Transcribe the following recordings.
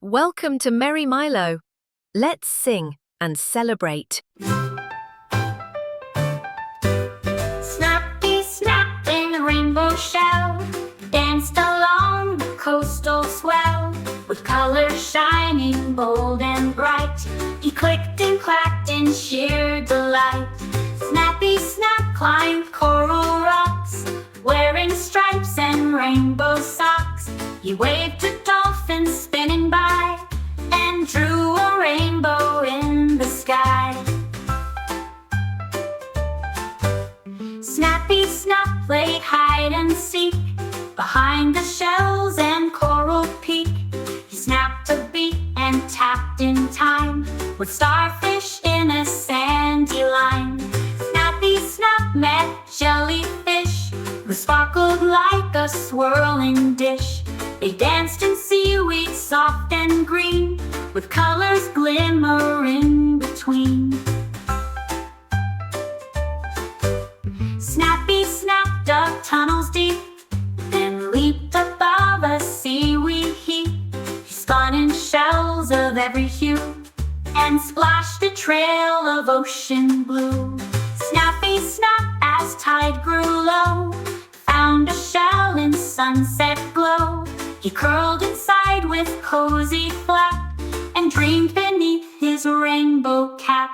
Welcome to Merry Milo. Let's sing and celebrate. Snappy Snap in a rainbow shell danced along the coastal swell, with colors shining bold and bright. He clicked and clacked in sheer delight. Snappy Snap climbed coral rocks, wearing stripes and rainbow socks. He waved to dolphins spinning by and drew a rainbow in the sky. Snappy Snap played hide and seek behind the shells and coral peak. He snapped a beat and tapped in time with starfish in a sandy line. Snappy Snap met jellyfish who sparkled like a swirling dish. They danced in seaweed soft and green, with colors glimmering between. Snappy Snap dug tunnels deep, then leaped above a seaweed heap. He spun in shells of every hue and splashed a trail of ocean blue. Snappy Snap, as tide grew low, found a shell in sunset glow. He curled inside with cozy flap and dreamed beneath his rainbow cap.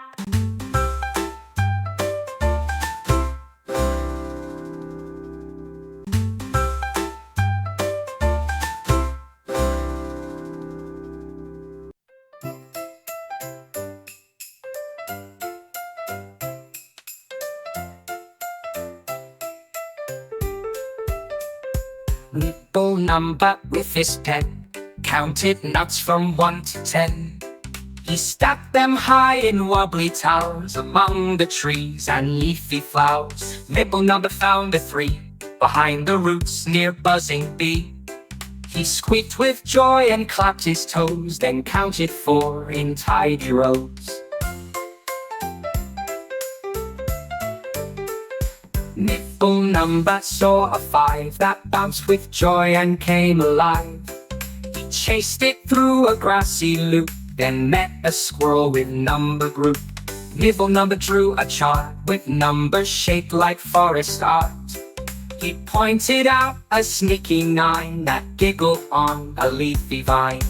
Nibble number with his pen, counted nuts from 1 to 10. He stacked them high in wobbly towers among the trees and leafy flowers. Nibble number found a 3 behind the roots near buzzing bee. He squeaked with joy and clapped his toes, then counted 4 in tidy rows. Nibble number saw a 5 that bounced with joy and came alive. He chased it through a grassy loop, then met a squirrel with number group. Nibble number drew a chart with numbers shaped like forest art. He pointed out a sneaky 9 that giggled on a leafy vine.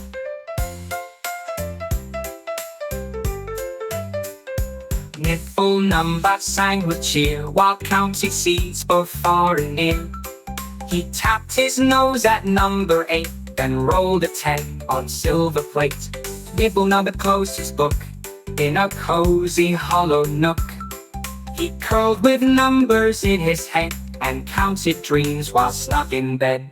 Nibble number sang with cheer while counting seeds both far and near. He tapped his nose at number 8 and rolled a 10 on silver plate. Nibble number closed his book in a cozy hollow nook. He curled with numbers in his head and counted dreams while snug in bed.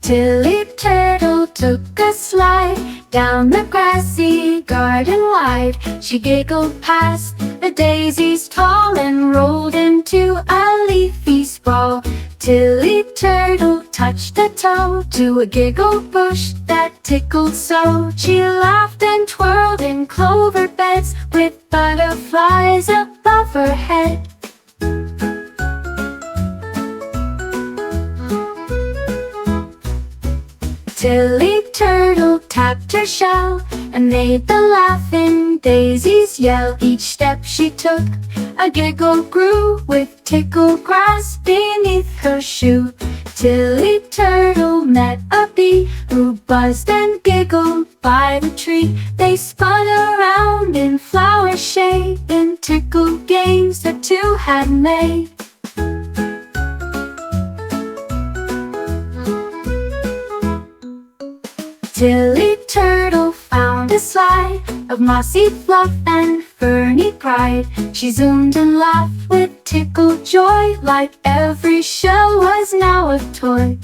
Tilly Turtle took a slide down the grassy garden wide. She giggled past the daisies tall and rolled into a leafy sprawl. Tilly Turtle touched a toe to a giggle bush that tickled so. She laughed and twirled in clover beds with butterflies above her head. Tilly Turtle tapped her shell and made the laughing daisies yell. Each step she took, a giggle grew with tickled grass beneath her shoe. Tilly Turtle met a bee who buzzed and giggled by the tree. They spun around in flower shade and tickled games the two had made. Tilly Turtle found a slide of mossy fluff and ferny pride. She zoomed and laughed with tickled joy, like every shell was now a toy.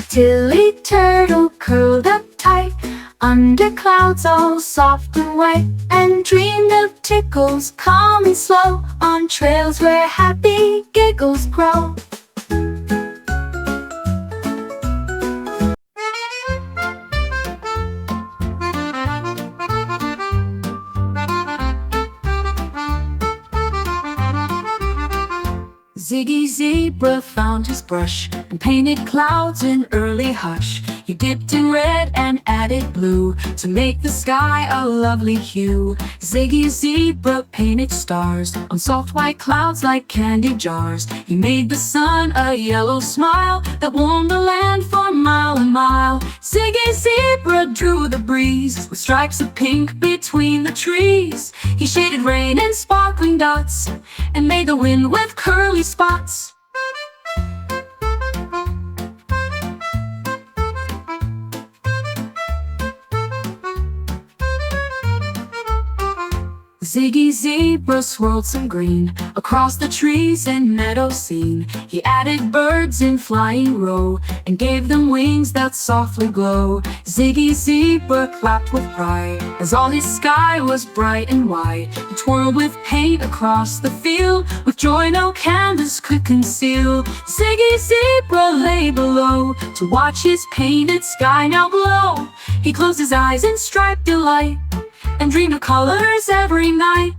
Tilly Turtle curled up tight under clouds all soft and white, and dreamed of tickles calm and slow on trails where happy giggles grow. Ziggy Zebra found his brush and painted clouds in early hush. He dipped in red and added blue to make the sky a lovely hue. Ziggy Zebra painted stars on soft white clouds like candy jars. He made the sun a yellow smile that warmed the land for mile and mile. Ziggy Zebra drew the breeze with stripes of pink between the trees. He shaded rain in sparkling dots and made the wind with curly spots. Ziggy Zebra swirled some green across the trees and meadow scene. He added birds in flying row and gave them wings that softly glow. Ziggy Zebra clapped with pride as all his sky was bright and wide. He twirled with paint across the field with joy no canvas could conceal. Ziggy Zebra lay below to watch his painted sky now glow. He closed his eyes in striped delight and dreamed of colors every night.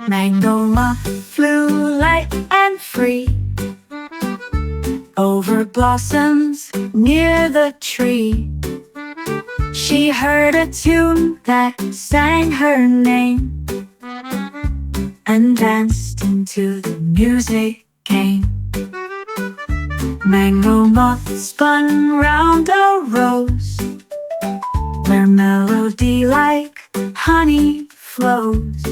Mango moth flew light and free over blossoms near the tree. She heard a tune that sang her name and danced into the music came. Mango moth spun round a rose where melody like honey flows.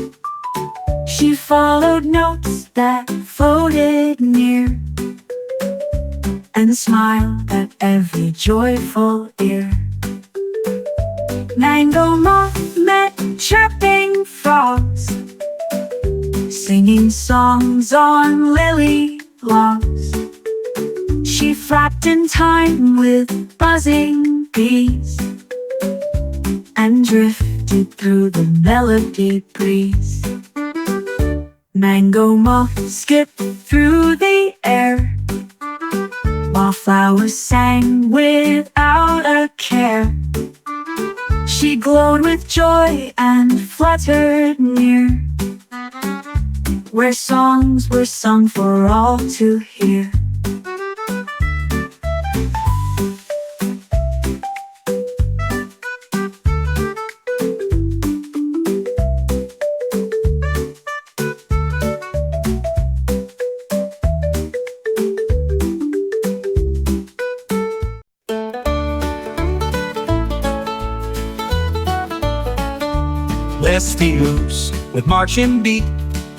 She followed notes that floated near and smiled at every joyful ear. Mango moth met chirping frogs, singing songs on lily logs. She flapped in time with buzzing bees and drifted through the melody breeze. Mango moth skipped through the air while flowers sang without a care. She glowed with joy and fluttered near where songs were sung for all to hear. Leslie Moose with marching beat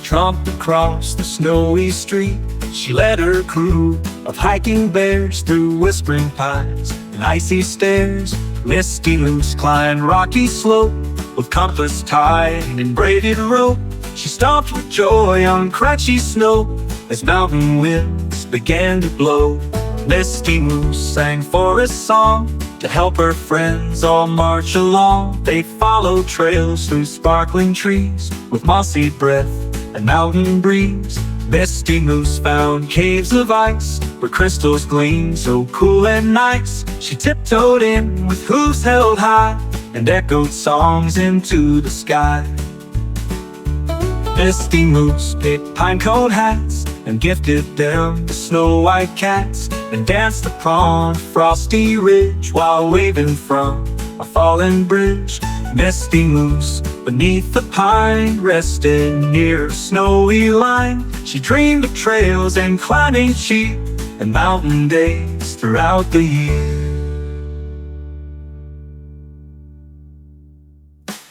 tromped across the snowy street. She led her crew of hiking bears through whispering pines and icy stairs. Misty Moose climbed rocky slope with compass tied and braided rope. She stomped with joy on crunchy snow as mountain winds began to blow. Misty Moose sang forest song to help her friends all march along. They followed trails through sparkling trees with mossy breath and mountain breeze. Misty Moose found caves of ice where crystals gleam so cool and nice. She tiptoed in with hooves held high and echoed songs into the sky. Misty Moose picked pinecone hats and gifted them to snow-white cats, and danced upon a frosty ridge while waving from a fallen bridge. Misty Moose beneath the pine rested near a snowy line. She dreamed of trails and climbing sheep and mountain days throughout the year.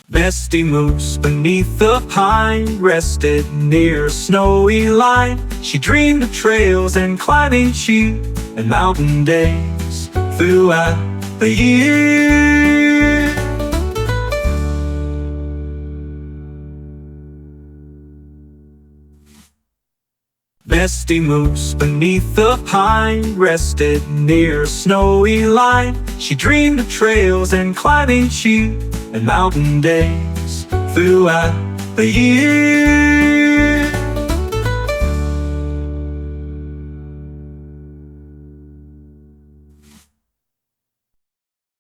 Misty Moose beneath the pine rested near a snowy line. She dreamed of trails and climbing sheep and mountain days throughout the year. Misty Moose beneath the pine rested near a snowy line. She dreamed of trails and climbing sheep and mountain days throughout the year.